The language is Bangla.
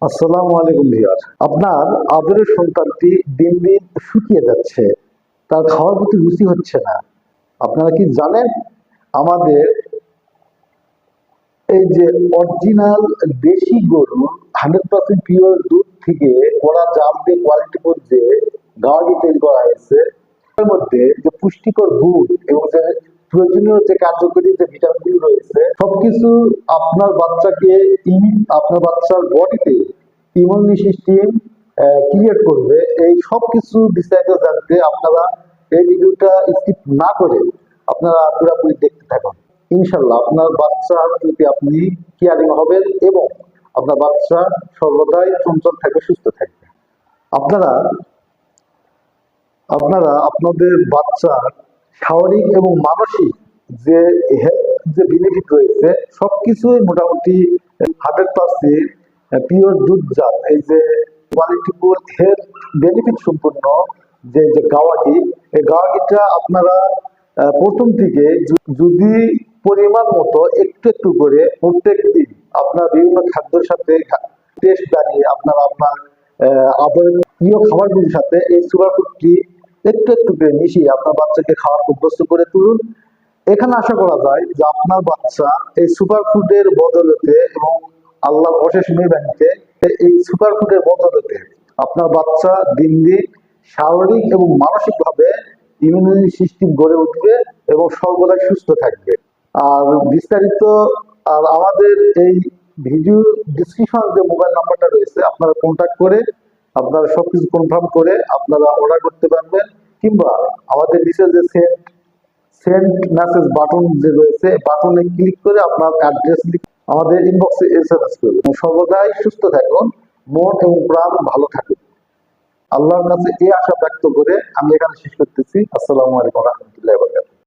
আসসালামু আলাইকুম ভিউয়ার। আপনার আদরের সন্তানটি দিন দিন শুকিয়ে যাচ্ছে, তার খাওয়ার প্রতি রুচি হচ্ছে না। আপনারা কি জানেন, আমাদের এই যে অরিজিনাল দেশি গরু 100% পিওর দুধ থেকে ওরা জাল দিয়ে কোয়ালিটি যে গাওয়াটি তৈরি করা হয়েছে, এর মধ্যে যে পুষ্টিকর গুণ এবং যে প্রয়োজনীয় যে কার্যকরী যে ভিটামিন রয়েছে সবকিছু আপনার বাচ্চাকে আপনার বাচ্চার বডিতে ইমিউনি সিস্টেম ক্রিয়েট করবে। এই সব কিছু বিস্তারিত জানতে আপনারা এই ভিডিওটা স্কিপ না করে আপনারা পুরোপুরি দেখতে থাকুন। ইনশাল্লাহ আপনার বাচ্চার প্রতি আপনি কেয়ারিং হবেন এবং আপনার বাচ্চা সর্বদাই চঞ্চল থাকবে, সুস্থ থাকবে। আপনারা আপনারা আপনাদের বাচ্চার শারীরিক এবং মানসিক যে হেলথ যে বেনিফিট রয়েছে সবকিছুই মোটামুটি 100% পিওর দুধজাত এই যে কোয়ালিটিফুল হেলথ বেনিফিট সম্পূর্ণ যে যে গাওয়াটি, এই গাওয়াটিটা আপনারা প্রথম থেকে যদি পরিমাণ মতো একটু একটু করে প্রত্যেক দিন আপনার বিভিন্ন খাদ্যের সাথে টেস্ট বাড়িয়ে আপনারা আপনার আদরের প্রিয় খাবারগুলির সাথে এই সুগার ফুডটি একটু একটু করে মিশিয়ে আপনার বাচ্চাকে খাওয়ার অভ্যস্ত করে তুলুন। এখানে আশা করা যায় যে আপনার বাচ্চা এই সুপার ফুডের বদলতে এবং আল্লাহর অশেষ মেহরবানিতে এই সুপার ফুডের বদলতে আপনার বাচ্চা দিন দিন শারীরিক এবং মানসিক ভাবে ইমিউনিটি সিস্টেম গড়ে উঠবে এবং সর্বদাই সুস্থ থাকবে। আর বিস্তারিত আর আমাদের এই ভিডিও ডিসক্রিপশন যে মোবাইল নাম্বারটা রয়েছে আপনারা কন্ট্যাক্ট করে আপনারা সবকিছু কনফার্ম করে আপনারা অর্ডার করতে পারবেন, কিংবা আমাদের নিচে যে সেন্ড মেসেজ বাটন যে রয়েছে বাটনে ক্লিক করে আপনার অ্যাড্রেস লিখে আমাদের ইনবক্সে এসএমএস করুন। সর্বদাই সুস্থ থাকুন, মন এবং প্রাণ ভালো থাকুন। আল্লাহর কাছে এই আশা ব্যক্ত করে আমি এখানে শেষ করতেছি। আসসালামু আলাইকুম ওয়া রাহমাতুল্লাহি।